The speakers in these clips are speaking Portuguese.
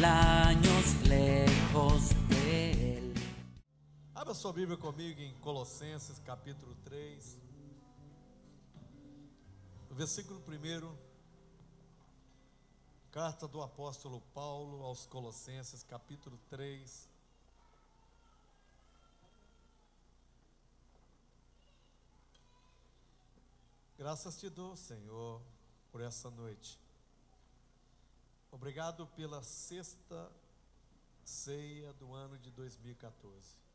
años lejos de Él. Abra sua Bíblia comigo em Colossenses capítulo 3, versículo 1, carta do apóstolo Paulo aos Colossenses capítulo 3, graças te dou, Senhor, por essa noite. Obrigado pela sexta ceia do ano de 2014.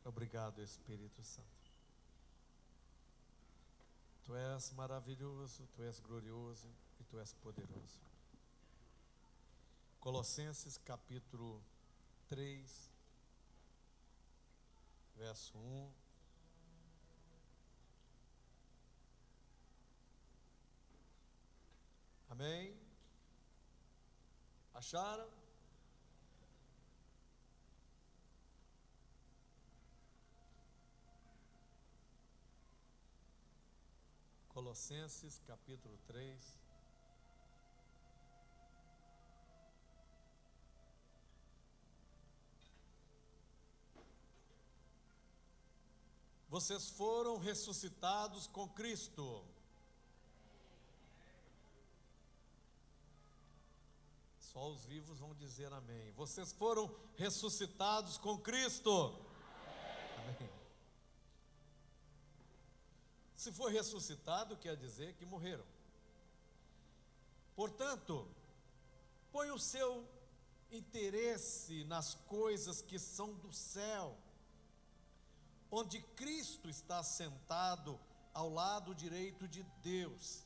Obrigado, Espírito Santo. Tu és maravilhoso, Tu és glorioso e Tu és poderoso. Colossenses capítulo 3, verso 1. Amém? Acharam? Colossenses capítulo 3. Vocês foram ressuscitados com Cristo. Só os vivos vão dizer amém. Vocês foram ressuscitados com Cristo. Amém. Se for ressuscitado, quer dizer que morreram. Portanto, põe o seu interesse nas coisas que são do céu, onde Cristo está sentado ao lado direito de Deus.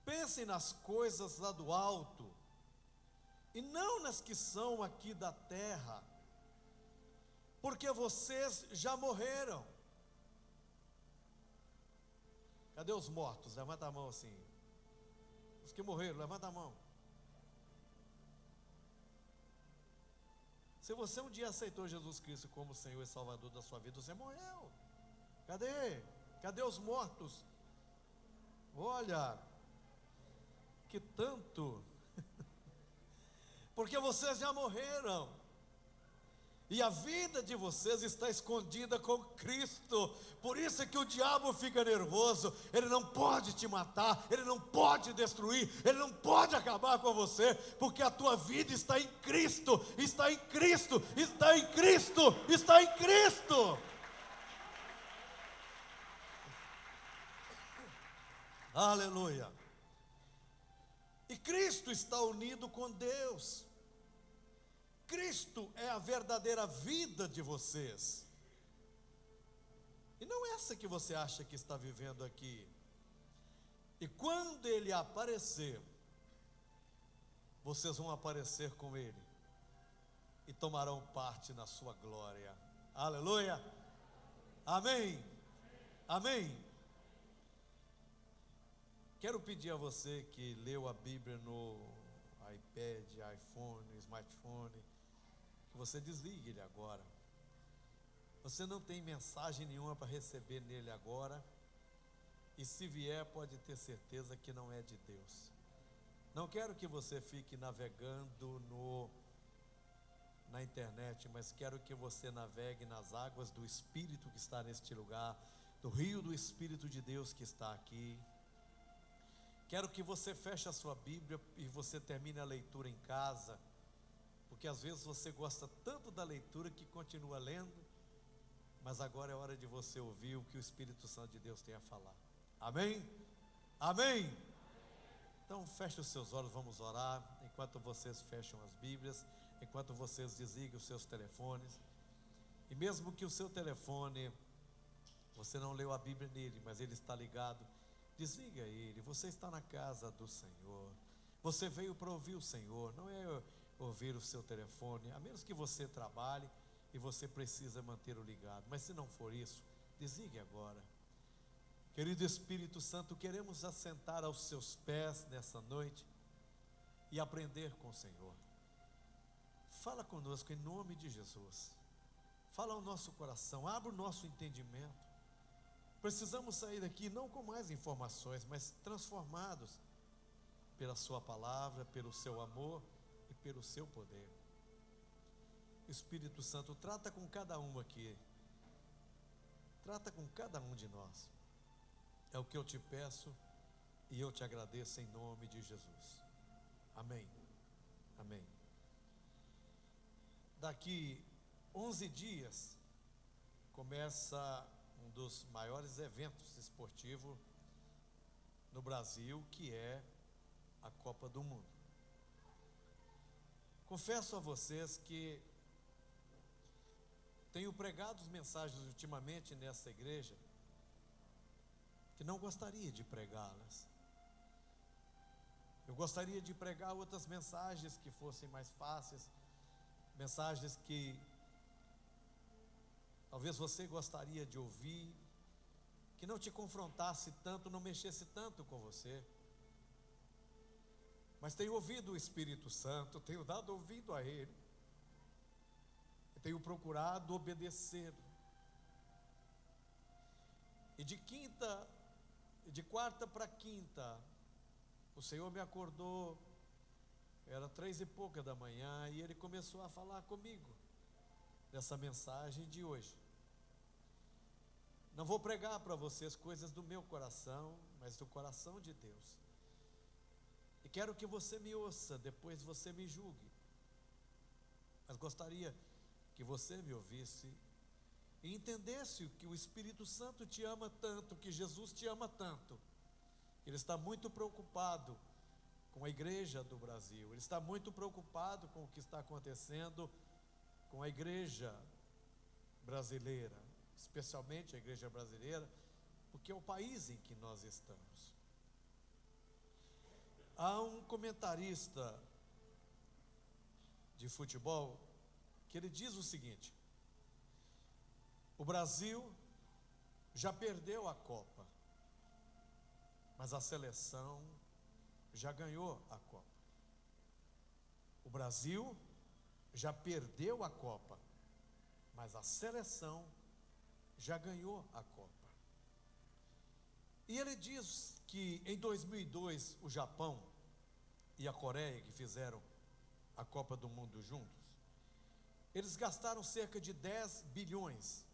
Pensem nas coisas lá do alto, e não nas que são aqui da terra, porque vocês já morreram. Cadê os mortos? Levanta a mão assim. Os que morreram, levanta a mão. Se você um dia aceitou Jesus Cristo como Senhor e Salvador da sua vida, você morreu. Cadê? Cadê os mortos? Olha, que tanto. Porque vocês já morreram. E a vida de vocês está escondida com Cristo. Por isso é que o diabo fica nervoso. Ele não pode te matar, ele não pode destruir, ele não pode acabar com você, porque a tua vida está em Cristo, está em Cristo, está em Cristo, está em Cristo. Aleluia. E Cristo está unido com Deus. Cristo é a verdadeira vida de vocês. E não é essa que você acha que está vivendo aqui. E quando Ele aparecer, vocês vão aparecer com Ele e tomarão parte na sua glória. Aleluia. Amém. Amém. Quero pedir a você que leu a Bíblia no iPad, iPhone, smartphone, que você desligue ele agora. Você não tem mensagem nenhuma para receber nele agora, e se vier, pode ter certeza que não é de Deus. Não quero que você fique navegando na internet, mas quero que você navegue nas águas do Espírito que está neste lugar, do rio do Espírito de Deus que está aqui. Quero que você feche a sua Bíblia e você termine a leitura em casa, porque às vezes você gosta tanto da leitura que continua lendo, mas agora é hora de você ouvir o que o Espírito Santo de Deus tem a falar. Amém? Amém? Então feche os seus olhos, vamos orar, enquanto vocês fecham as Bíblias, enquanto vocês desligam os seus telefones. E mesmo que o seu telefone, você não leu a Bíblia nele, mas ele está ligado, desliga ele. Você está na casa do Senhor, você veio para ouvir o Senhor, não é ouvir o seu telefone, a menos que você trabalhe e você precisa mantê-lo ligado, mas se não for isso, desligue agora. Querido Espírito Santo, queremos assentar aos seus pés nessa noite e aprender com o Senhor. Fala conosco em nome de Jesus, fala ao nosso coração, abra o nosso entendimento. Precisamos sair daqui não com mais informações, mas transformados pela sua palavra, pelo seu amor e pelo seu poder. Espírito Santo, trata com cada um aqui, trata com cada um de nós. É o que eu te peço e eu te agradeço em nome de Jesus. Amém. Amém. Daqui 11 dias começa um dos maiores eventos esportivos no Brasil, que é a Copa do Mundo. Confesso a vocês que tenho pregado as mensagens ultimamente nessa igreja que não gostaria de pregá-las. Eu gostaria de pregar outras mensagens que fossem mais fáceis, mensagens que talvez você gostaria de ouvir, que não te confrontasse tanto, não mexesse tanto com você. Mas tenho ouvido o Espírito Santo, tenho dado ouvido a Ele, e tenho procurado obedecer. E de quarta para quinta, o Senhor me acordou, era 3 e pouca da manhã, e Ele começou a falar comigo dessa mensagem de hoje. Não vou pregar para vocês coisas do meu coração, mas do coração de Deus. E quero que você me ouça, depois você me julgue. Mas gostaria que você me ouvisse e entendesse que o Espírito Santo te ama tanto, que Jesus te ama tanto. Ele está muito preocupado com a igreja do Brasil. Ele está muito preocupado com o que está acontecendo com a igreja brasileira, especialmente a igreja brasileira, porque é o país em que nós estamos. Há um comentarista de futebol que ele diz o seguinte: o Brasil já perdeu a Copa, mas a seleção já ganhou a Copa. O Brasil já perdeu a Copa, mas a seleção já ganhou a Copa. E ele diz que em 2002 o Japão e a Coreia, que fizeram a Copa do Mundo juntos, eles gastaram cerca de 10 bilhões.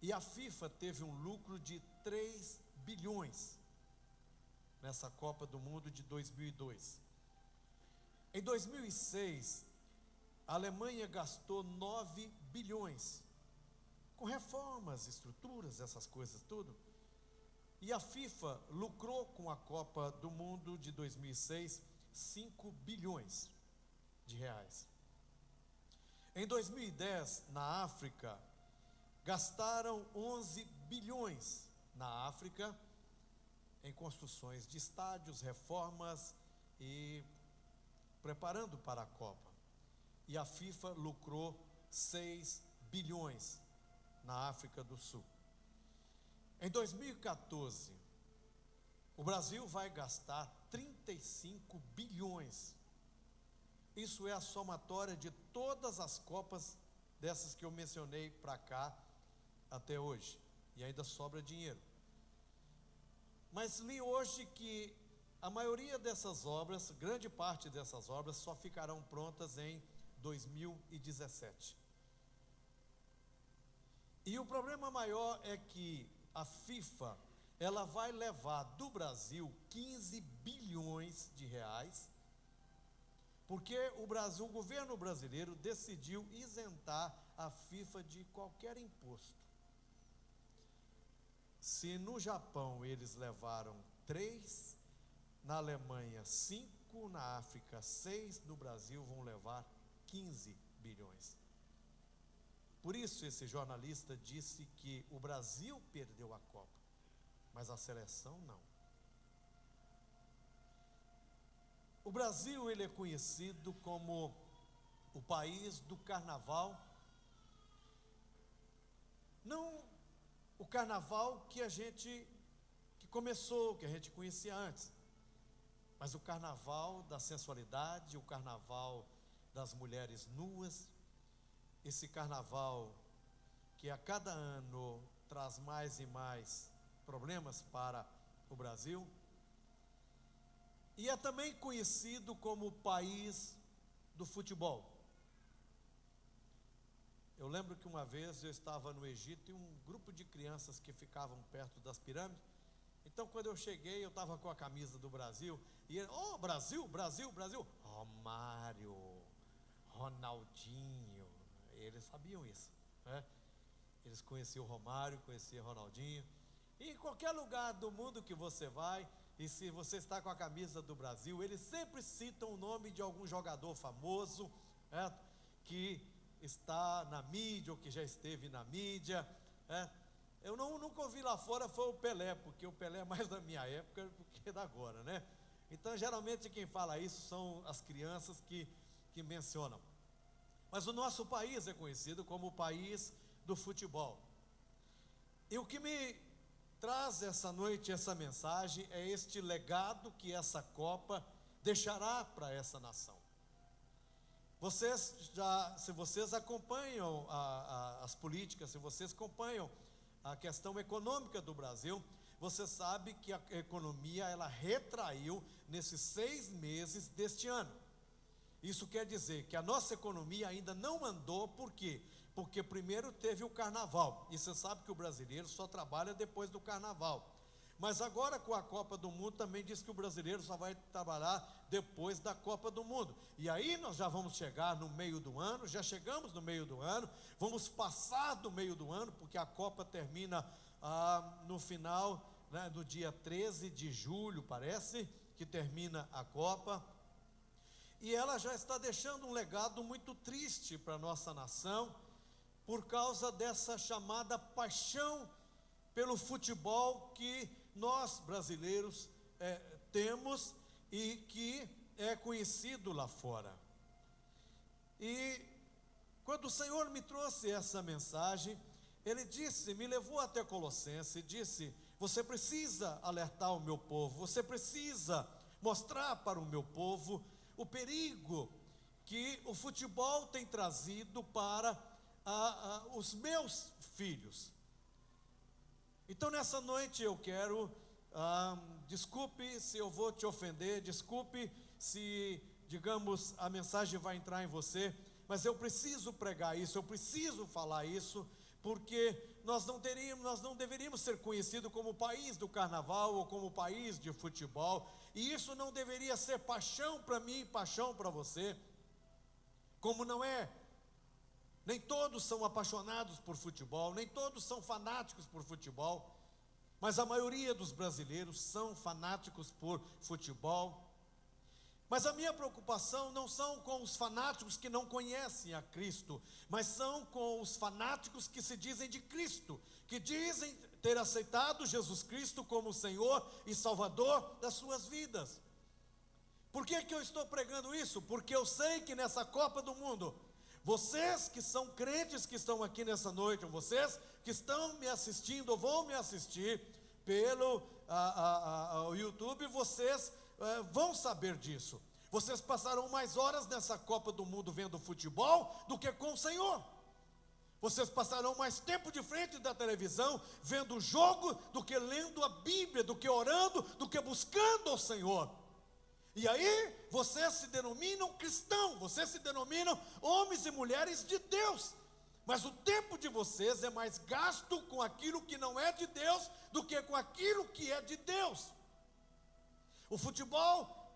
E a FIFA teve um lucro de 3 bilhões nessa Copa do Mundo de 2002. Em 2006, a Alemanha gastou 9 bilhões, com reformas, estruturas, essas coisas tudo. E a FIFA lucrou com a Copa do Mundo de 2006 5 bilhões de reais. Em 2010, na África, gastaram 11 bilhões na África em construções de estádios, reformas e preparando para a Copa. E a FIFA lucrou 6 bilhões na África do Sul. Em 2014, o Brasil vai gastar 35 bilhões. Isso é a somatória de todas as Copas dessas que eu mencionei para cá até hoje. E ainda sobra dinheiro. Mas li hoje que a maioria dessas obras, grande parte dessas obras, só ficarão prontas em 2017. E o problema maior é que a FIFA, ela vai levar do Brasil 15 bilhões de reais, porque o governo brasileiro decidiu isentar a FIFA de qualquer imposto. Se no Japão eles levaram 3, na Alemanha 5, na África 6, no Brasil vão levar 15 bilhões. Por isso esse jornalista disse que o Brasil perdeu a Copa, mas a seleção não. O Brasil, ele é conhecido como o país do carnaval. Não o carnaval que começou, que a gente conhecia antes, mas o carnaval da sensualidade, o carnaval das mulheres nuas, esse carnaval que a cada ano traz mais e mais problemas para o Brasil. e é também conhecido como o país do futebol. Eu lembro que uma vez eu estava no Egito e um grupo de crianças que ficavam perto das pirâmides. Então, quando eu cheguei, eu estava com a camisa do Brasil. E ele, oh, Brasil, Brasil, Brasil. Romário, Ronaldinho. Eles sabiam isso, né? Eles conheciam o Romário, conheciam o Ronaldinho. E em qualquer lugar do mundo que você vai, e se você está com a camisa do Brasil, eles sempre citam o nome de algum jogador famoso, né, que está na mídia ou que já esteve na mídia, né? Eu nunca ouvi lá fora foi o Pelé, porque o Pelé é mais da minha época do que da agora, né? Então, geralmente quem fala isso são as crianças que mencionam. Mas o nosso país é conhecido como o país do futebol. E o que me traz essa noite essa mensagem é este legado que essa Copa deixará para essa nação. Se vocês acompanham as políticas, se vocês acompanham a questão econômica do Brasil, você sabe que a economia ela retraiu nesses 6 meses deste ano. Isso quer dizer que a nossa economia ainda não andou, por quê? Porque primeiro teve o carnaval, e você sabe que o brasileiro só trabalha depois do carnaval. Mas agora com a Copa do Mundo também diz que o brasileiro só vai trabalhar depois da Copa do Mundo. E aí nós já vamos chegar no meio do ano, já chegamos no meio do ano, vamos passar do meio do ano, porque a Copa termina no final, né, do dia 13 de julho, parece, que termina a Copa. E ela já está deixando um legado muito triste para a nossa nação, por causa dessa chamada paixão pelo futebol que nós brasileiros temos e que é conhecido lá fora. E quando o Senhor me trouxe essa mensagem, Ele disse, me levou até Colossenses e disse, você precisa alertar o meu povo, você precisa mostrar para o meu povo o perigo que o futebol tem trazido para os meus filhos. Então nessa noite eu quero, desculpe se eu vou te ofender, desculpe se, digamos, a mensagem vai entrar em você, mas eu preciso pregar isso, eu preciso falar isso, porque nós não deveríamos ser conhecidos como o país do carnaval ou como o país de futebol, e isso não deveria ser paixão para mim, paixão para você, como não é. Nem todos são apaixonados por futebol, nem todos são fanáticos por futebol, mas a maioria dos brasileiros são fanáticos por futebol. Mas a minha preocupação não são com os fanáticos que não conhecem a Cristo, mas são com os fanáticos que se dizem de Cristo, que dizem ter aceitado Jesus Cristo como Senhor e Salvador das suas vidas. Por que eu estou pregando isso? Porque eu sei que nessa Copa do Mundo, vocês que são crentes que estão aqui nessa noite, ou vocês que estão me assistindo ou vão me assistir pelo YouTube, vocês vão saber disso. Vocês passaram mais horas nessa Copa do Mundo vendo futebol do que com o Senhor. Vocês passarão mais tempo de frente da televisão vendo o jogo do que lendo a Bíblia, do que orando, do que buscando ao Senhor. E aí, vocês se denominam cristãos, vocês se denominam homens e mulheres de Deus. Mas o tempo de vocês é mais gasto com aquilo que não é de Deus do que com aquilo que é de Deus. O futebol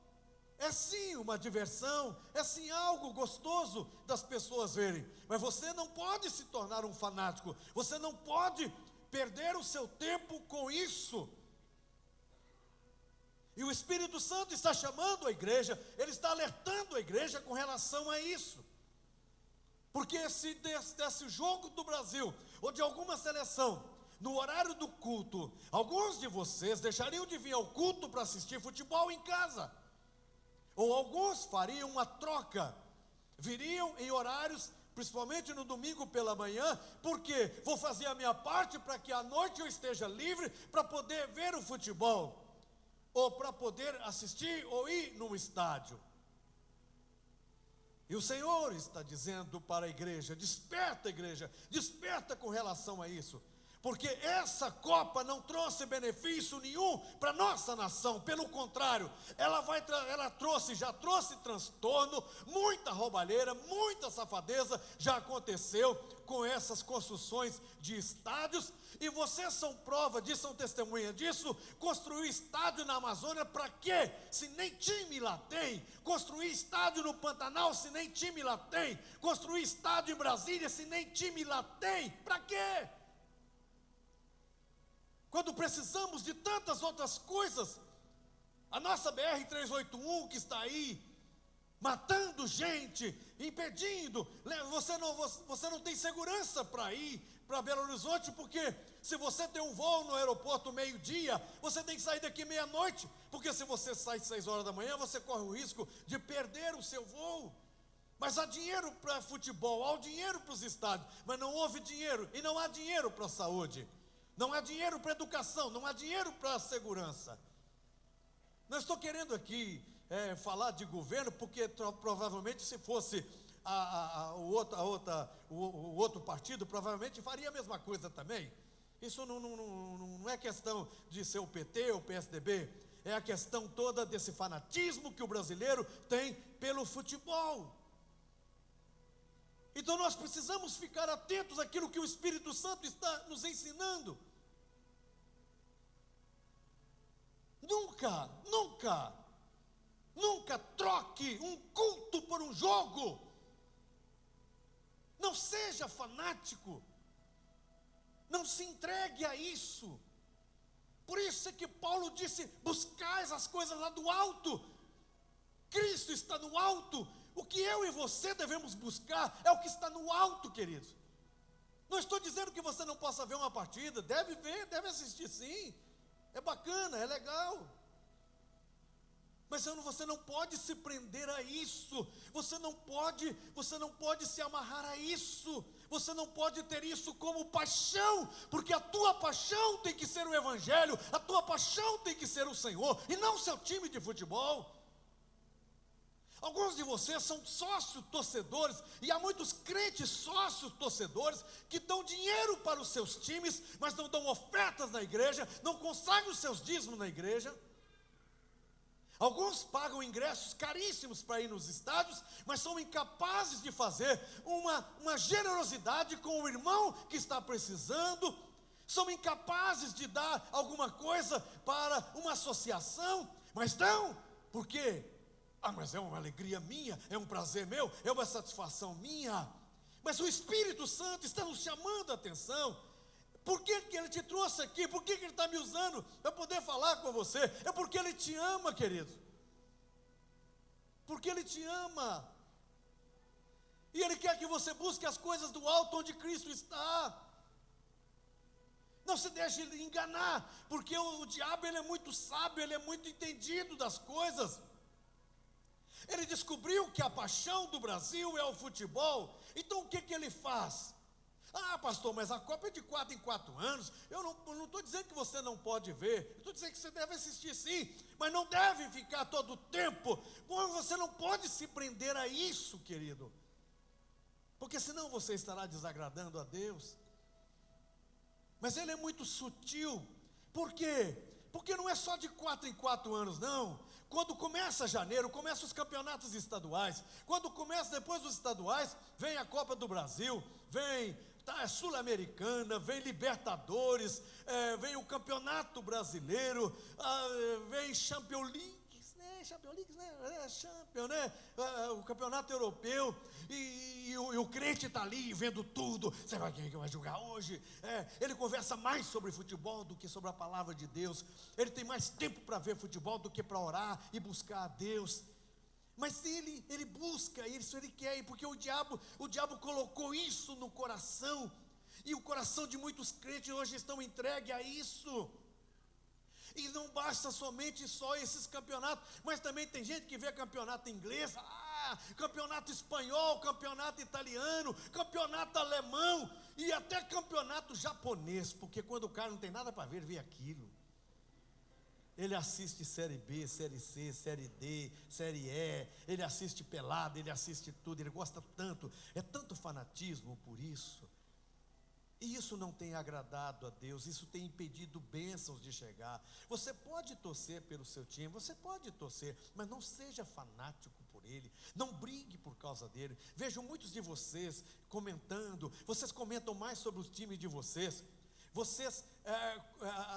é sim uma diversão, é sim algo gostoso das pessoas verem. Mas você não pode se tornar um fanático, você não pode perder o seu tempo com isso. E o Espírito Santo está chamando a igreja, ele está alertando a igreja com relação a isso. Porque se desse o jogo do Brasil, ou de alguma seleção, no horário do culto, alguns de vocês deixariam de vir ao culto para assistir futebol em casa. Ou alguns fariam uma troca, viriam em horários, principalmente no domingo pela manhã, porque vou fazer a minha parte para que à noite eu esteja livre para poder ver o futebol. Ou para poder assistir ou ir num estádio. E o Senhor está dizendo para a igreja, desperta com relação a isso. porque essa Copa não trouxe benefício nenhum para a nossa nação, pelo contrário, já trouxe transtorno, muita roubalheira, muita safadeza já aconteceu com essas construções de estádios, e vocês são prova disso, são testemunha disso. Construir estádio na Amazônia para quê? Se nem time lá tem. Construir estádio no Pantanal, se nem time lá tem. Construir estádio em Brasília, se nem time lá tem. Para quê? Quando precisamos de tantas outras coisas. A nossa BR-381 que está aí, matando gente, impedindo, você não tem segurança para ir para Belo Horizonte, porque se você tem um voo no aeroporto meio-dia, você tem que sair daqui meia-noite, porque se você sai 6 horas da manhã, você corre o risco de perder o seu voo. Mas há dinheiro para futebol, há dinheiro para os estádios, mas não houve dinheiro, e não há dinheiro para a saúde, não há dinheiro para a educação, não há dinheiro para a segurança. Não estou querendo aqui falar de governo, porque provavelmente se fosse o outro partido, provavelmente faria a mesma coisa também. Isso não é questão de ser o PT ou o PSDB, é a questão toda desse fanatismo que o brasileiro tem pelo futebol. Então nós precisamos ficar atentos àquilo que o Espírito Santo está nos ensinando. Nunca troque um culto por um jogo. Não seja fanático. Não se entregue a isso. Por isso é que Paulo disse: buscais as coisas lá do alto. Cristo está no alto. O que eu e você devemos buscar é o que está no alto, queridos. Não estou dizendo que você não possa ver uma partida. Deve ver, deve assistir sim. É bacana, é legal. Mas você não pode se prender a isso. Você não pode se amarrar a isso. Você não pode ter isso como paixão, porque a tua paixão tem que ser o Evangelho, a tua paixão tem que ser o Senhor, e não o seu time de futebol. Alguns de vocês são sócios torcedores, e há muitos crentes sócios torcedores que dão dinheiro para os seus times, mas não dão ofertas na igreja, não consagram os seus dízimos na igreja. Alguns pagam ingressos caríssimos para ir nos estádios, mas são incapazes de fazer uma generosidade com o irmão que está precisando, são incapazes de dar alguma coisa para uma associação, mas dão, por quê? Mas é uma alegria minha, é um prazer meu, é uma satisfação minha. Mas o Espírito Santo está nos chamando a atenção. Por que Ele te trouxe aqui? Por que Ele está me usando para poder falar com você? É porque Ele te ama, querido. Porque Ele te ama. E Ele quer que você busque as coisas do alto onde Cristo está. Não se deixe enganar, porque o diabo ele é muito sábio, ele é muito entendido das coisas. Ele descobriu que a paixão do Brasil é o futebol. Então o que ele faz? Pastor, mas a Copa é de 4 em 4 anos. Eu não estou dizendo que você não pode ver. Eu estou dizendo que você deve assistir sim, mas não deve ficar todo o tempo. Você não pode se prender a isso, querido, porque senão você estará desagradando a Deus. Mas Ele é muito sutil. Por quê? Porque não é só de 4 em 4 anos, não. Quando começa janeiro, começam os campeonatos estaduais. Quando começa depois dos estaduais, vem a Copa do Brasil, vem Sul-Americana, vem Libertadores, vem o Campeonato Brasileiro, vem Champions League, o Campeonato Europeu, e o crente está ali vendo tudo. Você vai quem vai jogar hoje? Ele conversa mais sobre futebol do que sobre a palavra de Deus. Ele tem mais tempo para ver futebol do que para orar e buscar a Deus. Mas ele busca isso, ele quer, porque o diabo colocou isso no coração, e o coração de muitos crentes hoje estão entregues a isso. E não basta somente só esses campeonatos, mas também tem gente que vê campeonato inglês, campeonato espanhol, campeonato italiano, campeonato alemão, e até campeonato japonês, porque quando o cara não tem nada para ver, ele vê aquilo. Ele assiste Série B, Série C, Série D, Série E, ele assiste pelado, ele assiste tudo, ele gosta tanto, é tanto fanatismo por isso. E isso não tem agradado a Deus, isso tem impedido bênçãos de chegar. Você pode torcer pelo seu time, você pode torcer, mas não seja fanático por ele, não brigue por causa dele. Vejo muitos de vocês comentando, vocês comentam mais sobre os times de vocês. Vocês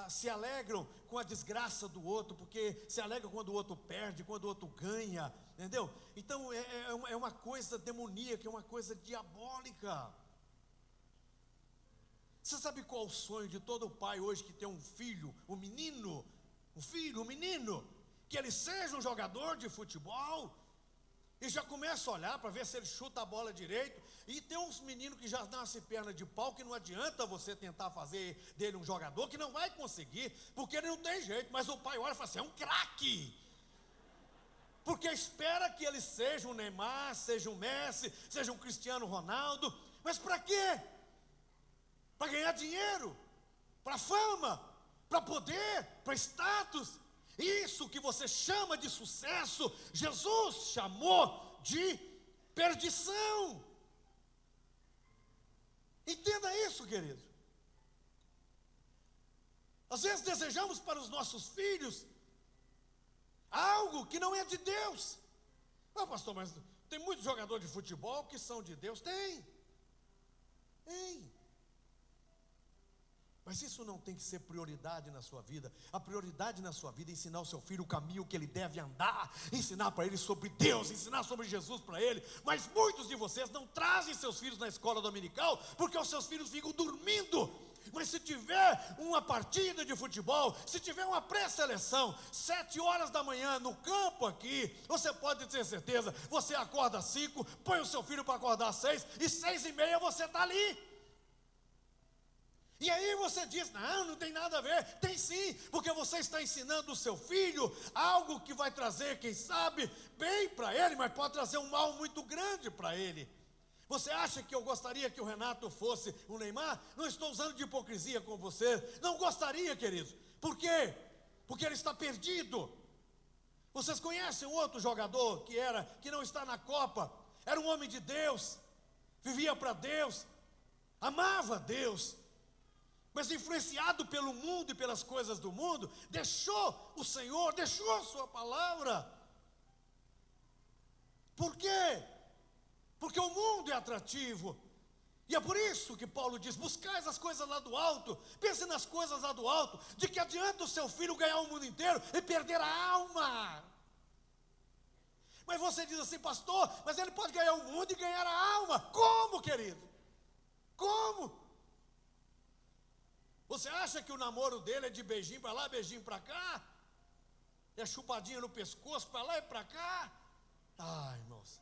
se alegram com a desgraça do outro, porque se alegram quando o outro perde, quando o outro ganha, entendeu? Então é uma coisa demoníaca, é uma coisa diabólica. Você sabe qual é o sonho de todo pai hoje que tem um filho, um menino, que ele seja um jogador de futebol, e já começa a olhar para ver se ele chuta a bola direito, e tem uns meninos que já nascem perna de pau, que não adianta você tentar fazer dele um jogador, que não vai conseguir, porque ele não tem jeito, mas o pai olha e fala assim, é um craque, porque espera que ele seja um Neymar, seja um Messi, seja um Cristiano Ronaldo, mas para quê? Para ganhar dinheiro, para fama, para poder, para status. Isso que você chama de sucesso, Jesus chamou de perdição. Entenda isso, querido. Às vezes desejamos para os nossos filhos algo que não é de Deus. Ah, pastor, mas tem muitos jogadores de futebol que são de Deus. Tem. Mas isso não tem que ser prioridade na sua vida. A prioridade na sua vida é ensinar o seu filho o caminho que ele deve andar, ensinar para ele sobre Deus, ensinar sobre Jesus para ele. Mas muitos de vocês não trazem seus filhos na escola dominical, porque os seus filhos ficam dormindo. Mas se tiver uma partida de futebol, se tiver uma pré-seleção, 7 horas da manhã no campo aqui, você pode ter certeza, você acorda às 5, põe o seu filho para acordar às 6, e 6:30 você está ali. E aí você diz, não tem nada a ver. Tem sim, porque você está ensinando o seu filho algo que vai trazer, quem sabe, bem para ele, mas pode trazer um mal muito grande para ele. Você acha que eu gostaria que o Renato fosse o Neymar? Não estou usando de hipocrisia com você. Não gostaria, queridos. Por quê? Porque ele está perdido. Vocês conhecem outro jogador que não está na Copa? Era um homem de Deus, vivia para Deus, amava Deus, mas influenciado pelo mundo e pelas coisas do mundo, deixou o Senhor, deixou a sua palavra. Por quê? Porque o mundo é atrativo. E é por isso que Paulo diz, buscais as coisas lá do alto, pense nas coisas lá do alto. De que adianta o seu filho ganhar o mundo inteiro e perder a alma? Mas você diz assim, pastor, mas ele pode ganhar o mundo e ganhar a alma. Como, querido? Como? Você acha que o namoro dele é de beijinho para lá, beijinho para cá? É chupadinha no pescoço para lá e para cá? Ai, irmãos.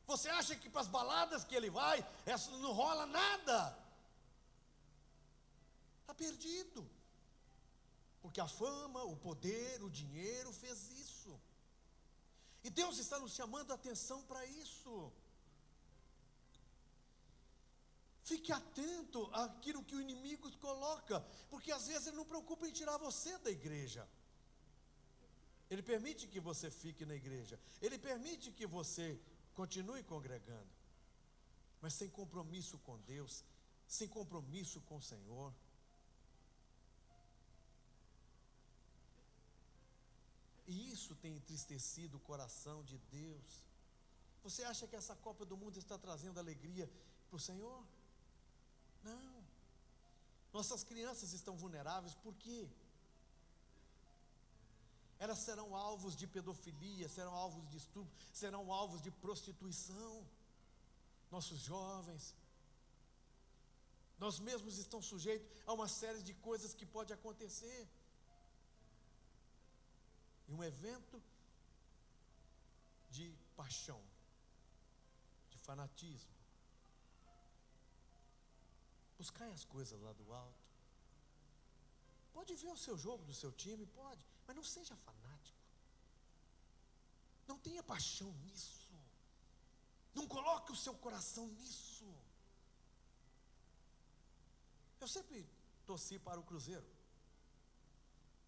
Você acha que para as baladas que ele vai, não rola nada? Está perdido. Porque a fama, o poder, o dinheiro fez isso. E Deus está nos chamando a atenção para isso. Fique atento àquilo que o inimigo coloca, porque às vezes ele não preocupa em tirar você da igreja. Ele permite que você fique na igreja, ele permite que você continue congregando, mas sem compromisso com Deus, sem compromisso com o Senhor. E isso tem entristecido o coração de Deus. Você acha que essa Copa do Mundo está trazendo alegria para o Senhor? Não. Nossas crianças estão vulneráveis, por quê? Elas serão alvos de pedofilia, serão alvos de estupro, serão alvos de prostituição. Nossos jovens, nós mesmos estamos sujeitos a uma série de coisas que pode acontecer. E um evento de paixão, de fanatismo. Buscai as coisas lá do alto. Pode ver o seu jogo do seu time, pode, mas não seja fanático. Não tenha paixão nisso. Não coloque o seu coração nisso. Eu sempre torci para o Cruzeiro,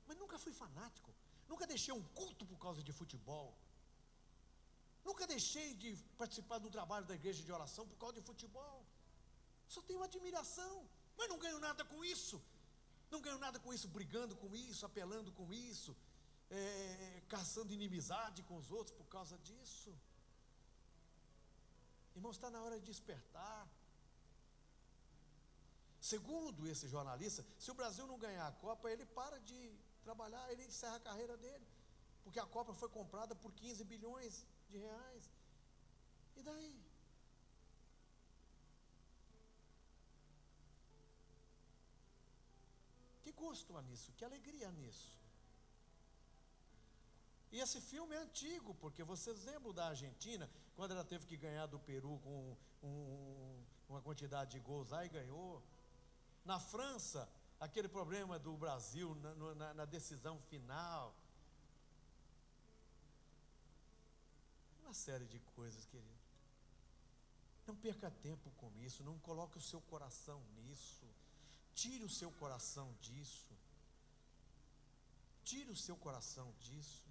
mas nunca fui fanático. Nunca deixei um culto por causa de futebol. Nunca deixei de participar do trabalho da igreja de oração por causa de futebol. Só tenho admiração, mas não ganho nada com isso. Não ganho nada com isso, brigando com isso, apelando com isso, caçando inimizade com os outros por causa disso. Irmãos, está na hora de despertar. Segundo esse jornalista, se o Brasil não ganhar a Copa, ele para de trabalhar, ele encerra a carreira dele, porque a Copa foi comprada por 15 bilhões de reais. E daí? Que gosto há nisso, que alegria há nisso. E esse filme é antigo, porque vocês lembram da Argentina, quando ela teve que ganhar do Peru com uma quantidade de gols lá e ganhou. Na França, aquele problema do Brasil na decisão final. Uma série de coisas, querido. Não perca tempo com isso, não coloque o seu coração nisso. Tire o seu coração disso. Tire o seu coração disso.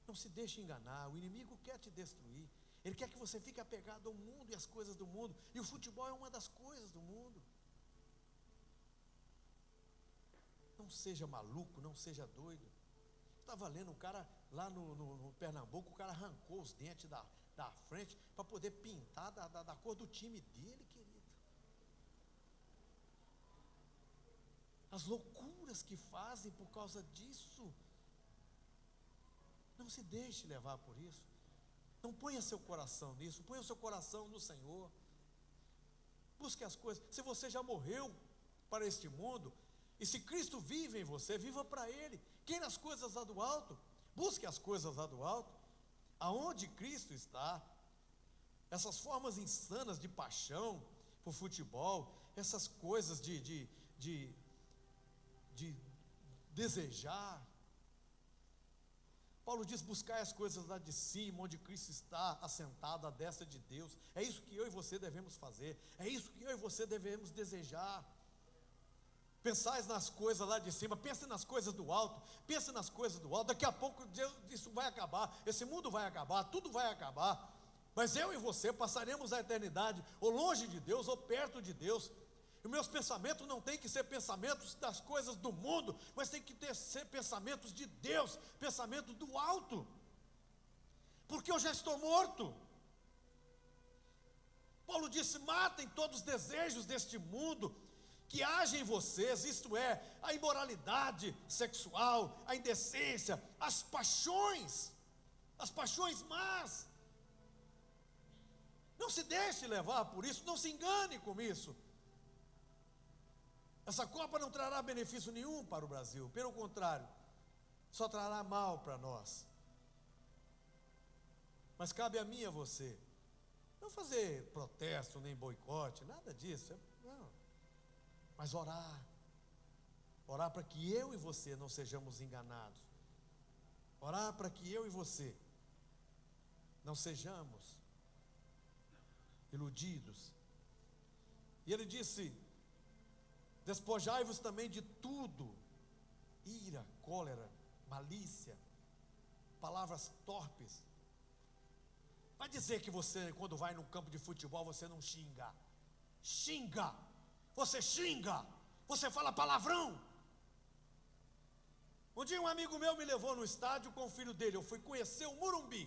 Não se deixe enganar, o inimigo quer te destruir. Ele quer que você fique apegado ao mundo e às coisas do mundo. E o futebol é uma das coisas do mundo. Não seja maluco, não seja doido. Estava lendo um cara lá no Pernambuco, o cara arrancou os dentes da frente para poder pintar da cor do time dele, querido. As loucuras que fazem por causa disso. Não se deixe levar por isso. Não ponha seu coração nisso. Ponha o seu coração no Senhor. Busque as coisas. Se você já morreu para este mundo, e se Cristo vive em você, viva para Ele. Queira as coisas lá do alto. Busque as coisas lá do alto. Aonde Cristo está. Essas formas insanas de paixão por futebol, essas coisas de desejar. Paulo diz: buscar as coisas lá de cima, onde Cristo está assentado à destra de Deus. É isso que eu e você devemos fazer. É isso que eu e você devemos desejar. Pensais nas coisas lá de cima, pense nas coisas do alto, pense nas coisas do alto. Daqui a pouco isso vai acabar, esse mundo vai acabar, tudo vai acabar. Mas eu e você passaremos a eternidade, ou longe de Deus, ou perto de Deus. E meus pensamentos não tem que ser pensamentos das coisas do mundo, mas tem que ser pensamentos de Deus, pensamento do alto. Porque eu já estou morto. Paulo disse: matem todos os desejos deste mundo que agem em vocês, isto é, a imoralidade sexual, a indecência, as paixões más. Não se deixe levar por isso, não se engane com isso. Essa Copa não trará benefício nenhum para o Brasil, pelo contrário, só trará mal para nós. Mas cabe a mim e a você, não fazer protesto nem boicote, nada disso, não. Mas orar para que eu e você não sejamos enganados, orar para que eu e você não sejamos iludidos. E ele disse: despojai-vos também de tudo, ira, cólera, malícia, palavras torpes. Vai dizer que você, quando vai no campo de futebol, você não xinga. Xinga, você xinga, você fala palavrão. Um dia um amigo meu me levou no estádio com o filho dele, eu fui conhecer o Morumbi.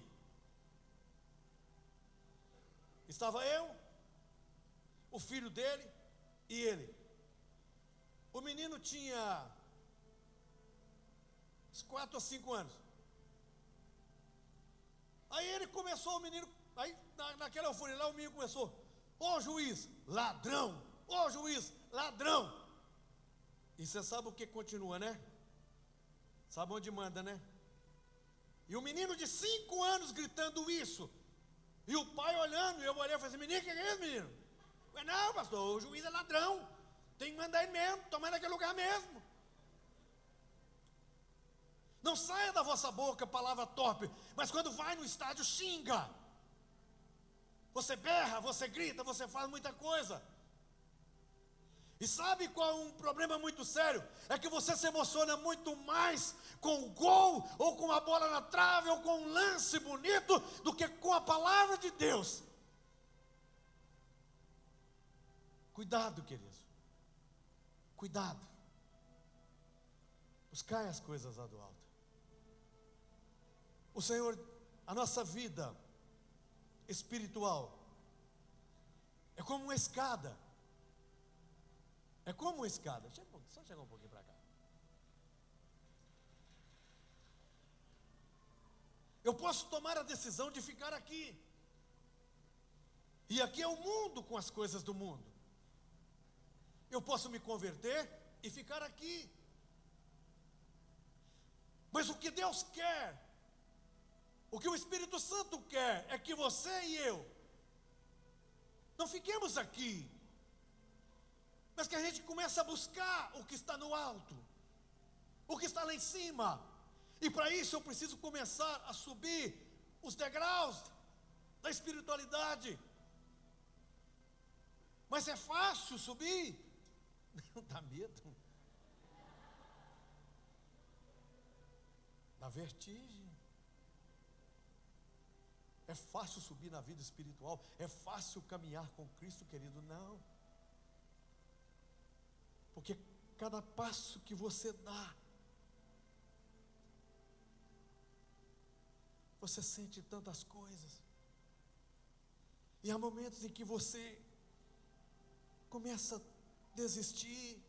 Estava eu, o filho dele e ele. O menino tinha uns 4 a 5 anos. Aí ele começou, o menino, aí naquela euforia lá, o menino começou: ô juiz, ladrão, ô juiz, ladrão. E você sabe o que continua, né? Sabe onde manda, né? E o menino de 5 anos gritando isso. E o pai olhando, e eu olhei e falei assim: menino, o que é isso, menino? Eu falei: não, pastor, o juiz é ladrão. Tem que mandar ele mesmo, tomar naquele lugar mesmo. Não saia da vossa boca palavra torpe, mas quando vai no estádio, xinga. Você berra, você grita, você faz muita coisa. E sabe qual é um problema muito sério? É que você se emociona muito mais com o gol, ou com a bola na trave, ou com um lance bonito, do que com a palavra de Deus. Cuidado, queridos. Cuidado. Buscai as coisas lá do alto. O Senhor, a nossa vida espiritual é como uma escada. É como uma escada. Só chegar um pouquinho para cá. Eu posso tomar a decisão de ficar aqui. E aqui é o mundo com as coisas do mundo. Eu posso me converter e ficar aqui. Mas o que Deus quer, o que o Espírito Santo quer, é que você e eu não fiquemos aqui, mas que a gente comece a buscar o que está no alto, o que está lá em cima. E para isso eu preciso começar a subir os degraus da espiritualidade. Mas é fácil subir? Não dá medo? Dá vertigem. É fácil subir na vida espiritual? É fácil caminhar com Cristo, querido? Não. Porque cada passo que você dá, você sente tantas coisas. E há momentos em que você começa a desistir.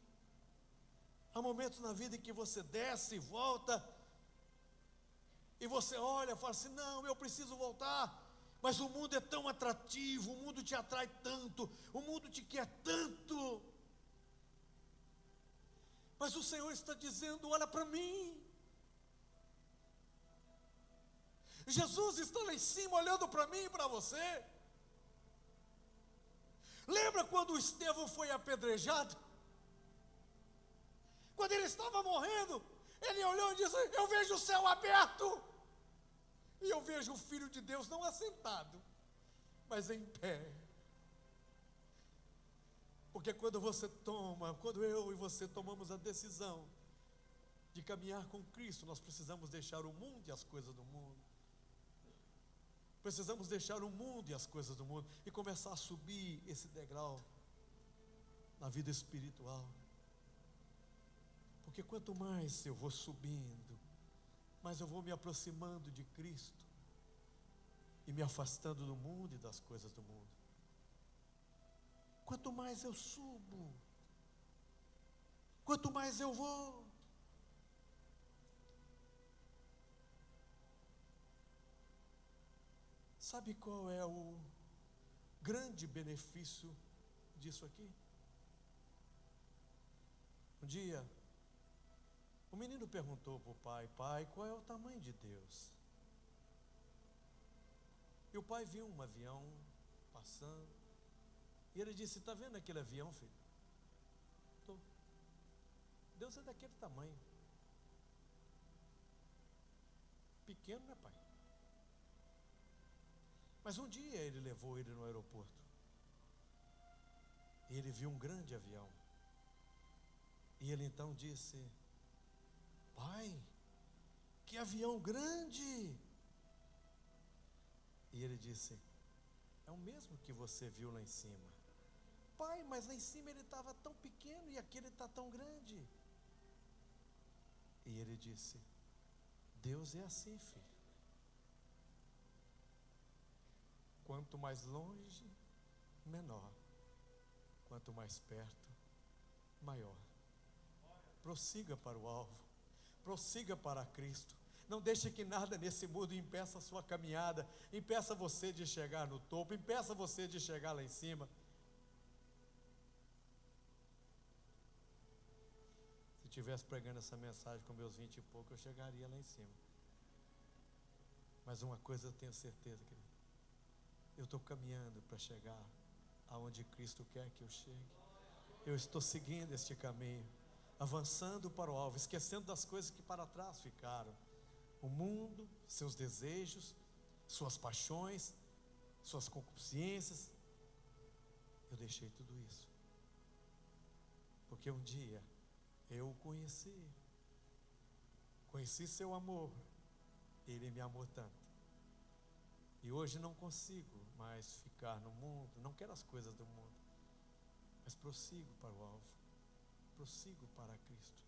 Há momentos na vida em que você desce e volta. E você olha e fala assim, não, eu preciso voltar. Mas o mundo é tão atrativo, o mundo te atrai tanto, o mundo te quer tanto. Mas o Senhor está dizendo, olha para mim. Jesus está lá em cima olhando para mim e para você. Lembra quando Estevão foi apedrejado? Quando ele estava morrendo, ele olhou e disse, eu vejo o céu aberto. E eu vejo o Filho de Deus não assentado, mas em pé. Porque quando eu e você tomamos a decisão de caminhar com Cristo, nós precisamos deixar o mundo e as coisas do mundo. Precisamos deixar o mundo e as coisas do mundo e começar a subir esse degrau na vida espiritual. Porque quanto mais eu vou subindo, mais eu vou me aproximando de Cristo e me afastando do mundo e das coisas do mundo. Quanto mais eu subo, quanto mais eu vou. Sabe qual é o grande benefício disso aqui? Um dia, o menino perguntou para o pai, pai, qual é o tamanho de Deus? E o pai viu um avião passando, e ele disse, está vendo aquele avião, filho? Tô. Deus é daquele tamanho. Pequeno, né, pai? Mas um dia ele levou ele no aeroporto. E ele viu um grande avião. E ele então disse, pai, que avião grande! E ele disse, é o mesmo que você viu lá em cima. Pai, mas lá em cima ele estava tão pequeno e aqui ele está tão grande. E ele disse, Deus é assim, filho. Quanto mais longe, menor. Quanto mais perto, maior. Prossiga para o alvo. Prossiga para Cristo. Não deixe que nada nesse mundo impeça a sua caminhada, impeça você de chegar no topo, impeça você de chegar lá em cima. Se estivesse pregando essa mensagem com meus 20 e pouco, eu chegaria lá em cima. Mas uma coisa eu tenho certeza, querido. Eu estou caminhando para chegar aonde Cristo quer que eu chegue. Eu estou seguindo este caminho, avançando para o alvo, esquecendo das coisas que para trás ficaram. O mundo, seus desejos, suas paixões, suas concupiscências. Eu deixei tudo isso. Porque um dia eu o conheci. Conheci seu amor. Ele me amou tanto. E hoje não consigo mais ficar no mundo, não quero as coisas do mundo, Mas prossigo para o alvo, prossigo para Cristo,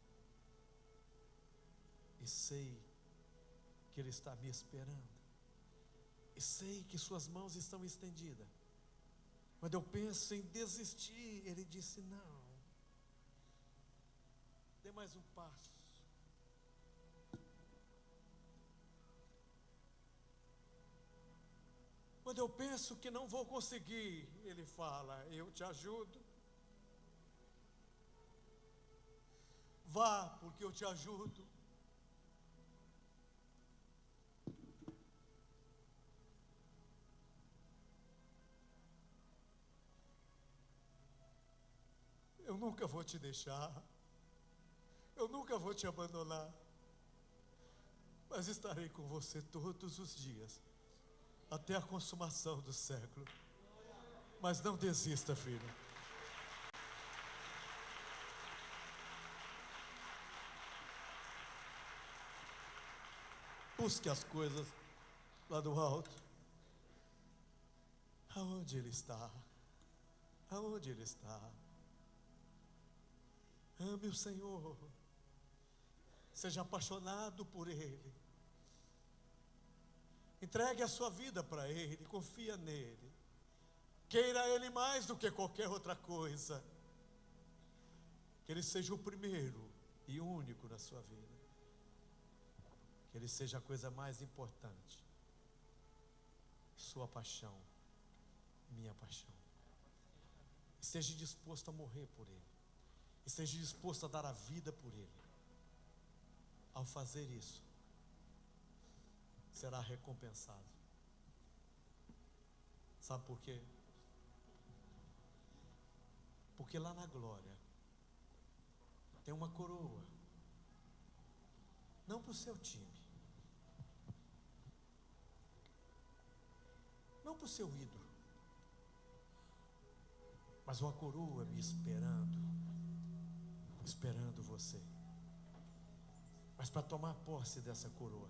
e sei que Ele está me esperando, e sei que suas mãos estão estendidas. Quando eu penso em desistir, Ele disse: não, dê mais um passo. Quando eu penso que não vou conseguir, Ele fala: eu te ajudo. Vá, porque eu te ajudo. Eu nunca vou te deixar, eu nunca vou te abandonar, mas estarei com você todos os dias, até a consumação do século. Mas não desista, filho. Busque as coisas lá do alto. Aonde Ele está? Aonde Ele está? Ame o Senhor, seja apaixonado por Ele, entregue a sua vida para Ele, confia nele, queira Ele mais do que qualquer outra coisa, que Ele seja o primeiro e único na sua vida, que Ele seja a coisa mais importante, sua paixão, minha paixão. Esteja disposto a morrer por Ele, esteja disposto a dar a vida por Ele. Ao fazer isso, será recompensado. Sabe por quê? Porque lá na glória tem uma coroa, não para o seu time, não para o seu ídolo, mas uma coroa me esperando você. Mas para tomar posse dessa coroa,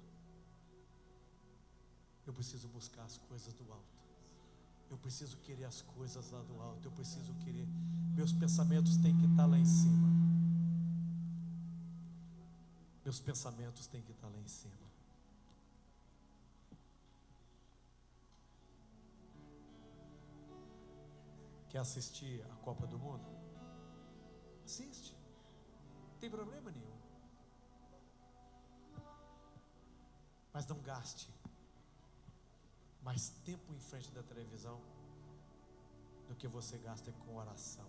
eu preciso buscar as coisas do alto, eu preciso querer as coisas lá do alto, eu preciso querer, meus pensamentos têm que estar lá em cima, meus pensamentos têm que estar lá em cima. Quer assistir a Copa do Mundo? Assiste, não tem problema nenhum. Mas não gaste mais tempo em frente da televisão do que você gasta com oração,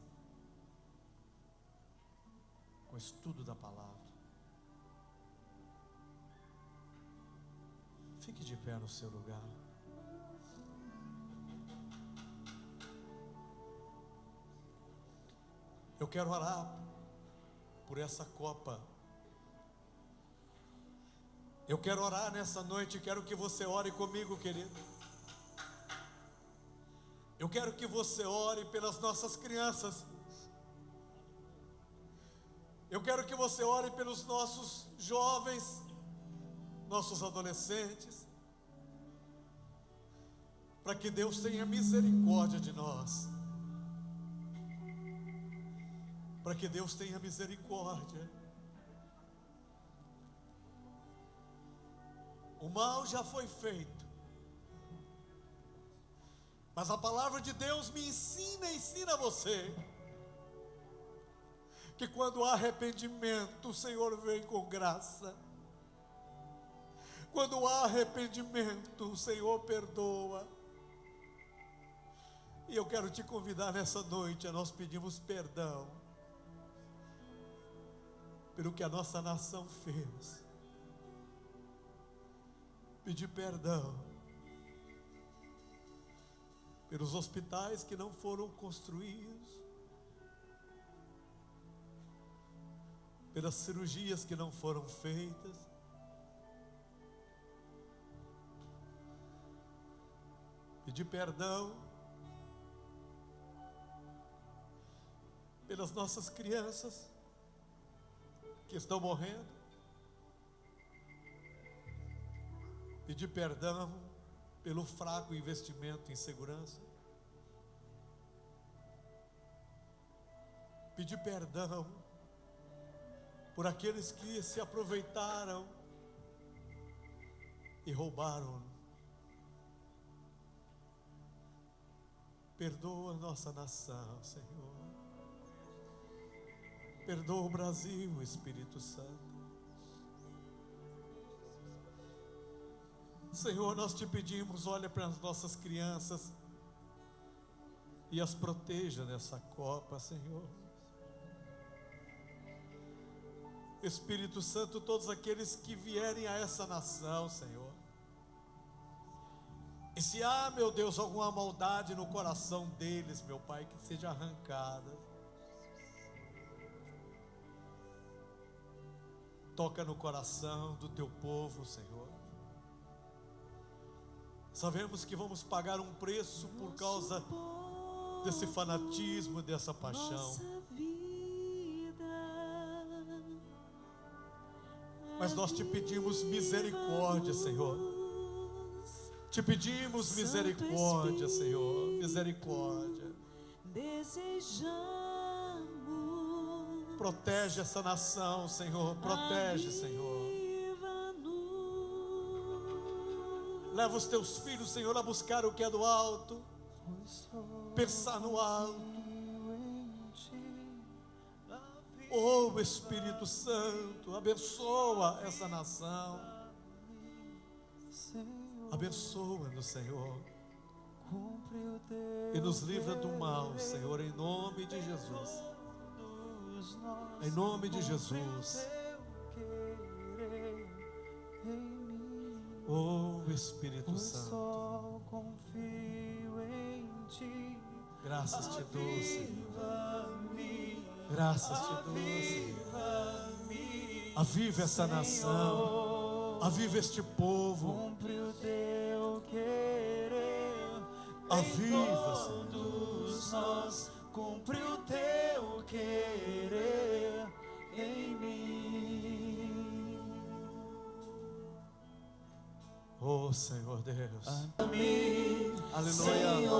com estudo da palavra. Fique de pé no seu lugar. Eu quero orar por essa Copa. Eu quero orar nessa noite, quero que você ore comigo, querido. Eu quero que você ore pelas nossas crianças. Eu quero que você ore pelos nossos jovens, nossos adolescentes, para que Deus tenha misericórdia de nós, para que Deus tenha misericórdia. O mal já foi feito, mas a palavra de Deus me ensina você, que quando há arrependimento, o Senhor vem com graça. Quando há arrependimento, o Senhor perdoa. E eu quero te convidar nessa noite a nós pedirmos perdão pelo que a nossa nação fez. Pedir perdão pelos hospitais que não foram construídos, pelas cirurgias que não foram feitas, pedir perdão pelas nossas crianças que estão morrendo, pedir perdão pelo fraco investimento em segurança, pedir perdão por aqueles que se aproveitaram e roubaram. Perdoa a nossa nação, Senhor. Perdoa o Brasil, Espírito Santo. Senhor, nós te pedimos, olha para as nossas crianças e as proteja nessa Copa, Senhor. Espírito Santo, todos aqueles que vierem a essa nação, Senhor. E se há, meu Deus, alguma maldade no coração deles, meu Pai, que seja arrancada. Toca no coração do teu povo, Senhor. Sabemos que vamos pagar um preço por causa desse fanatismo, dessa paixão. Mas nós te pedimos misericórdia, Senhor. Te pedimos misericórdia, Senhor. Misericórdia. Protege essa nação, Senhor. Protege, Senhor. Leva os teus filhos, Senhor, a buscar o que é do alto. Pensar no alto. Oh, Espírito Santo, abençoa essa nação. Abençoa-nos, Senhor. E nos livra do mal, Senhor, em nome de Jesus. Em nome de Jesus. Oh, Espírito Santo, graças te dou, Senhor. Graças te dou, Senhor. Aviva essa nação. Aviva este povo. Aviva, Senhor. Cumpre o teu querer em mim. Oh, Senhor Deus. Amém. Aleluia.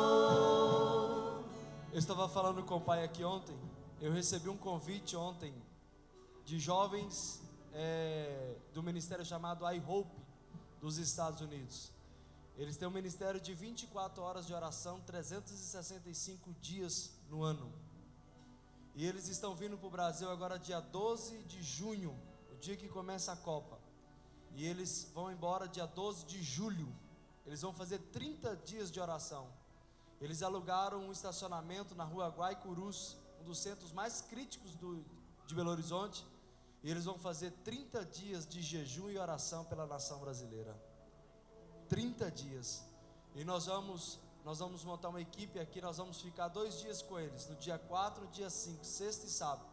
Eu estava falando com o pai aqui ontem. Eu recebi um convite ontem de jovens do ministério chamado I Hope dos Estados Unidos. Eles têm um ministério de 24 horas de oração, 365 dias no ano. E eles estão vindo para o Brasil agora dia 12 de junho, o dia que começa a Copa. E eles vão embora dia 12 de julho. Eles vão fazer 30 dias de oração. Eles alugaram um estacionamento na rua Guaicurus, um dos centros mais críticos de Belo Horizonte. E eles vão fazer 30 dias de jejum e oração pela nação brasileira. 30 dias. E nós vamos montar uma equipe aqui. Nós vamos ficar 2 dias com eles, no dia 4, dia 5, sexta e sábado,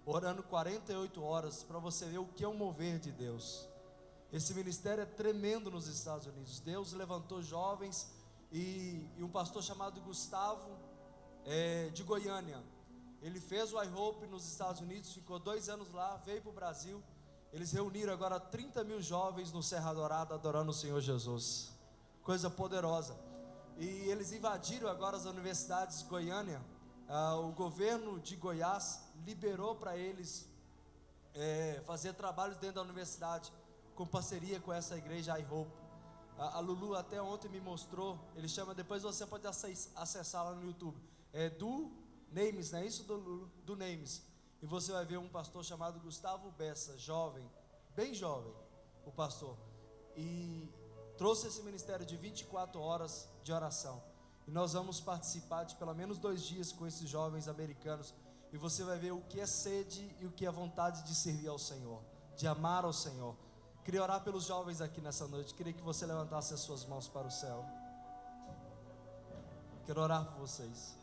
orando 48 horas, para você ver o que é o mover de Deus. Esse ministério é tremendo nos Estados Unidos. Deus levantou jovens e um pastor chamado Gustavo, de Goiânia. Ele fez o I Hope nos Estados Unidos, ficou 2 anos lá, veio para o Brasil. Eles reuniram agora 30 mil jovens no Serra Dourada, adorando o Senhor Jesus. Coisa poderosa. E eles invadiram agora as universidades de Goiânia. O governo de Goiás liberou para eles fazer trabalhos dentro da universidade, com parceria com essa igreja I Hope. A Lulu até ontem me mostrou. Ele chama, depois você pode acessar lá no YouTube. Do Names, não é isso, Lulu? Do Names. E você vai ver um pastor chamado Gustavo Bessa, jovem, bem jovem, o pastor. E trouxe esse ministério de 24 horas de oração. E nós vamos participar de pelo menos 2 dias com esses jovens americanos. E você vai ver o que é sede e o que é vontade de servir ao Senhor, de amar ao Senhor. Queria orar pelos jovens aqui nessa noite. Queria que você levantasse as suas mãos para o céu. Quero orar por vocês.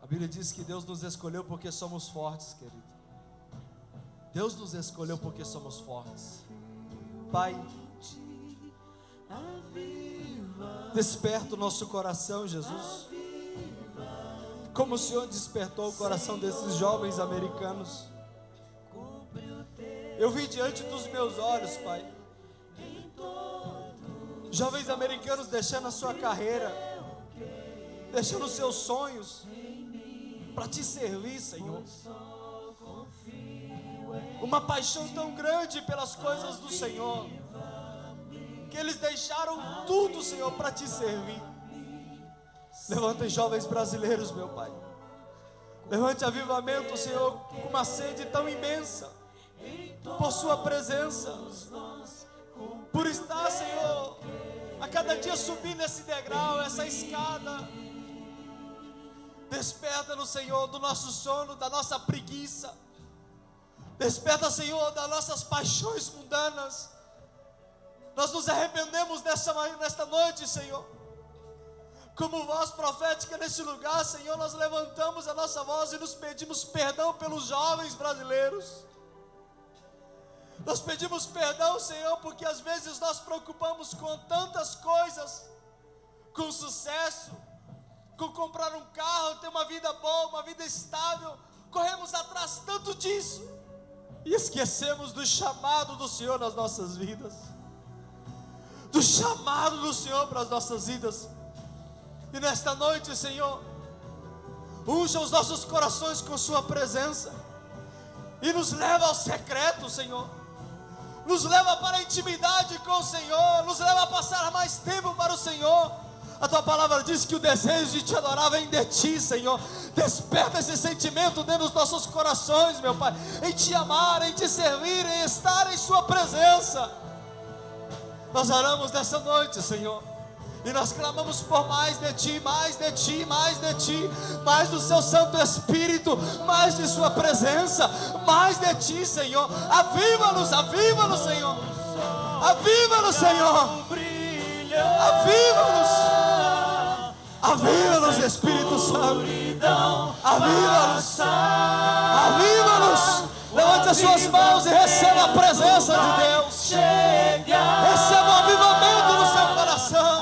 A Bíblia diz que Deus nos escolheu porque somos fortes, querido. Deus nos escolheu porque somos fortes. Pai, desperta o nosso coração, Jesus. Como o Senhor despertou o coração desses jovens americanos. Eu vi diante dos meus olhos, Pai, jovens americanos deixando a sua carreira, deixando os seus sonhos, para te servir, Senhor. Uma paixão tão grande pelas coisas do Senhor, que eles deixaram tudo, Senhor, para te servir. Levanta os jovens brasileiros, meu Pai. Levante avivamento, Senhor, com uma sede tão imensa por sua presença, por estar, Senhor, a cada dia subir nesse degrau, essa escada. Desperta-nos, Senhor, do nosso sono, da nossa preguiça. Desperta, Senhor, das nossas paixões mundanas. Nós nos arrependemos nesta noite, Senhor. Como voz profética neste lugar, Senhor, nós levantamos a nossa voz e nos pedimos perdão pelos jovens brasileiros. Nós pedimos perdão, Senhor, porque às vezes nós preocupamos com tantas coisas, com sucesso, com comprar um carro, ter uma vida boa, uma vida estável. Corremos atrás tanto disso e esquecemos do chamado do Senhor nas nossas vidas, do chamado do Senhor para as nossas vidas. E nesta noite, Senhor, unja os nossos corações com sua presença e nos leva ao secreto, Senhor. Nos leva para a intimidade com o Senhor, nos leva a passar mais tempo para o Senhor. A tua palavra diz que o desejo de te adorar vem de ti, Senhor. Desperta esse sentimento dentro dos nossos corações, meu Pai, em te amar, em te servir, em estar em sua presença. Nós oramos nessa noite, Senhor, e nós clamamos por mais de ti, mais de ti, mais de ti, mais do seu Santo Espírito, mais de sua presença, mais de ti, Senhor. Aviva-nos, aviva-nos, Senhor. Aviva-nos, Senhor. Aviva-nos. Aviva-nos, Espírito Santo. Aviva-nos. Aviva-nos. Levante as suas mãos e receba a presença de Deus. Receba o avivamento no seu coração.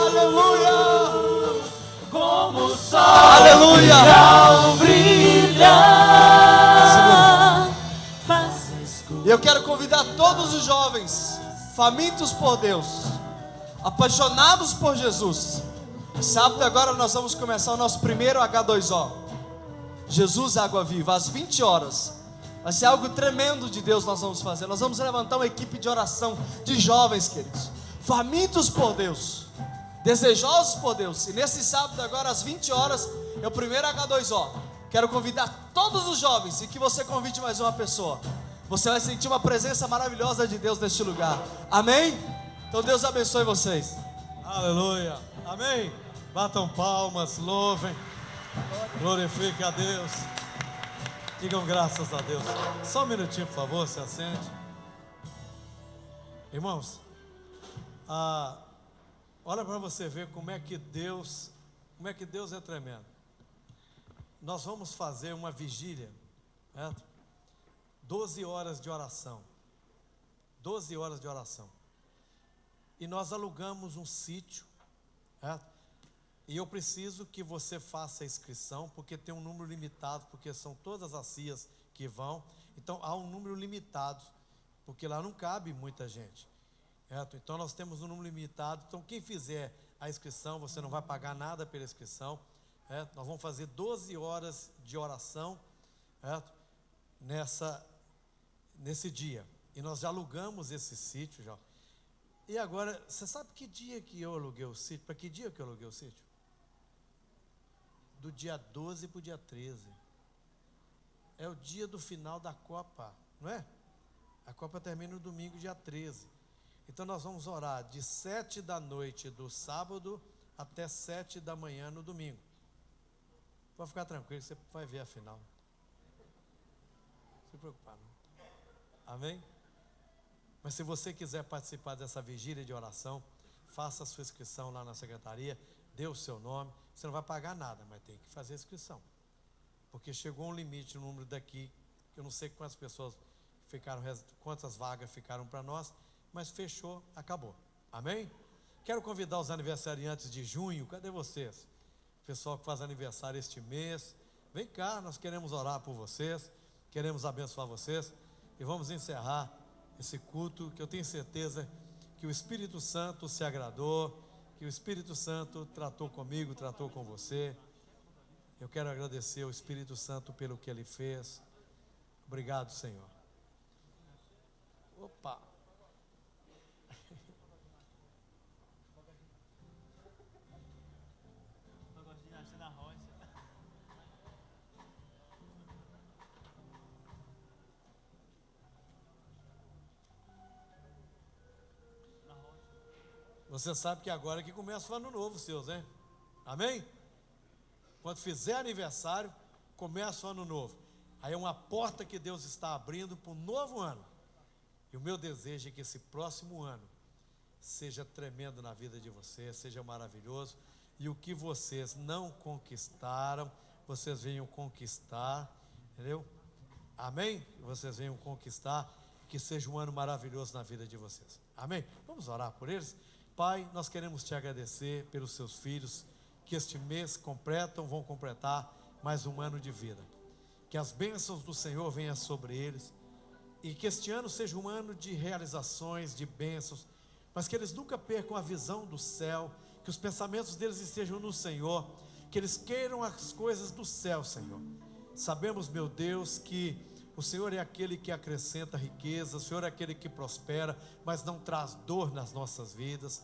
Aleluia. Como o sol Aleluia. ao brilhar, E eu quero convidar todos os jovens famintos por Deus, apaixonados por Jesus. Sábado agora nós vamos começar o nosso primeiro H2O, Jesus Água Viva, às 20 horas. Vai ser algo tremendo de Deus nós vamos fazer. Nós vamos levantar uma equipe de oração de jovens, queridos, famintos por Deus, desejosos por Deus. E nesse sábado agora às 20 horas é o primeiro H2O. Quero convidar todos os jovens e que você convide mais uma pessoa. Você vai sentir uma presença maravilhosa de Deus neste lugar. Amém? Então Deus abençoe vocês. Aleluia. Amém. Batam palmas, louvem, glorifiquem a Deus. Digam graças a Deus. Só um minutinho, por favor, se assente. Irmãos, olha para você ver como é que Deus é tremendo. Nós vamos fazer uma vigília, certo? 12 horas de oração. 12 horas de oração. E nós alugamos um sítio, certo? E eu preciso que você faça a inscrição, porque tem um número limitado, porque são todas as cias que vão. Então há um número limitado, porque lá não cabe muita gente, certo? Então nós temos um número limitado. Então quem fizer a inscrição, você não vai pagar nada pela inscrição, certo? Nós vamos fazer 12 horas de oração, certo? Nesse dia. E nós já alugamos esse sítio já. E agora, você sabe que dia que eu aluguei o sítio? Para que dia que eu aluguei o sítio? Do dia 12 para o dia 13. É o dia do final da Copa, não é? A Copa termina no domingo, dia 13. Então nós vamos orar de 7 da noite do sábado até 7 da manhã no domingo. Pode ficar tranquilo, você vai ver a final. Não se preocupar, não. Amém? Mas se você quiser participar dessa vigília de oração, faça a sua inscrição lá na secretaria, dê o seu nome. Você não vai pagar nada, mas tem que fazer a inscrição, porque chegou um limite no número daqui. Eu não sei quantas pessoas ficaram, quantas vagas ficaram para nós, mas fechou, acabou. Amém? Quero convidar os aniversariantes de junho. Cadê vocês? O pessoal que faz aniversário este mês, vem cá, nós queremos orar por vocês, queremos abençoar vocês. E vamos encerrar esse culto, que eu tenho certeza que o Espírito Santo se agradou, que o Espírito Santo tratou comigo, tratou com você. Eu quero agradecer ao Espírito Santo pelo que Ele fez. Obrigado, Senhor. Opa! Você sabe que agora é que começa o ano novo, seus, hein? Amém? Quando fizer aniversário, começa o ano novo. Aí é uma porta que Deus está abrindo para um novo ano. E o meu desejo é que esse próximo ano seja tremendo na vida de vocês, seja maravilhoso. E o que vocês não conquistaram, vocês venham conquistar, entendeu? Amém? Vocês venham conquistar, que seja um ano maravilhoso na vida de vocês. Amém? Vamos orar por eles? Pai, nós queremos te agradecer pelos seus filhos, que este mês vão completar mais um ano de vida. Que as bênçãos do Senhor venham sobre eles, e que este ano seja um ano de realizações, de bênçãos, mas que eles nunca percam a visão do céu, que os pensamentos deles estejam no Senhor, que eles queiram as coisas do céu, Senhor. Sabemos, meu Deus, que o Senhor é aquele que acrescenta riqueza, o Senhor é aquele que prospera, mas não traz dor nas nossas vidas.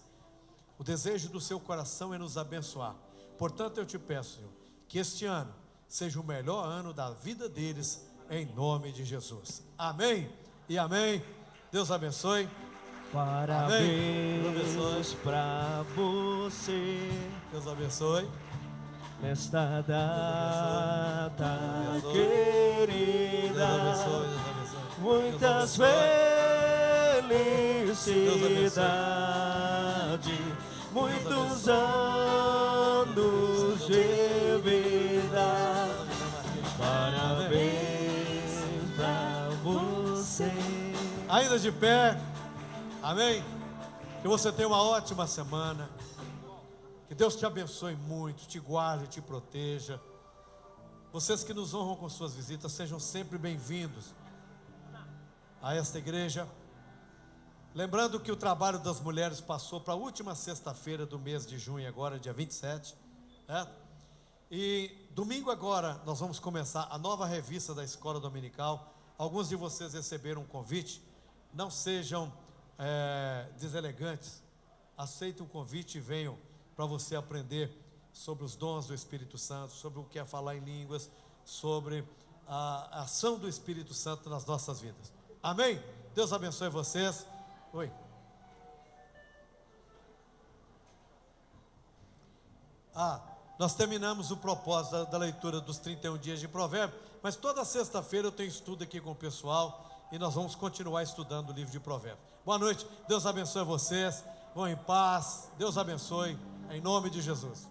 O desejo do seu coração é nos abençoar. Portanto, eu te peço, Senhor, que este ano seja o melhor ano da vida deles, em nome de Jesus. Amém e amém. Deus abençoe. Parabéns para você Deus abençoe. nesta data Deus querida. abençoe. Deus abençoe. Muitas felicidades, muitos anos de vida. Parabéns pra você. Ainda de pé, amém? Que você tenha uma ótima semana, que Deus te abençoe muito, te guarde, te proteja. Vocês que nos honram com suas visitas, sejam sempre bem-vindos a esta igreja. Lembrando que o trabalho das mulheres passou para a última sexta-feira do mês de junho, agora dia 27, né? E domingo agora nós vamos começar a nova revista da Escola Dominical. Alguns de vocês receberam um convite. Não sejam deselegantes. Aceitem o convite e venham para você aprender sobre os dons do Espírito Santo, sobre o que é falar em línguas, sobre a ação do Espírito Santo nas nossas vidas. Amém? Deus abençoe vocês. Oi. Nós terminamos o propósito da leitura dos 31 dias de Provérbios, mas toda sexta-feira eu tenho estudo aqui com o pessoal e nós vamos continuar estudando o livro de Provérbios. Boa noite, Deus abençoe vocês, vão em paz, Deus abençoe, em nome de Jesus.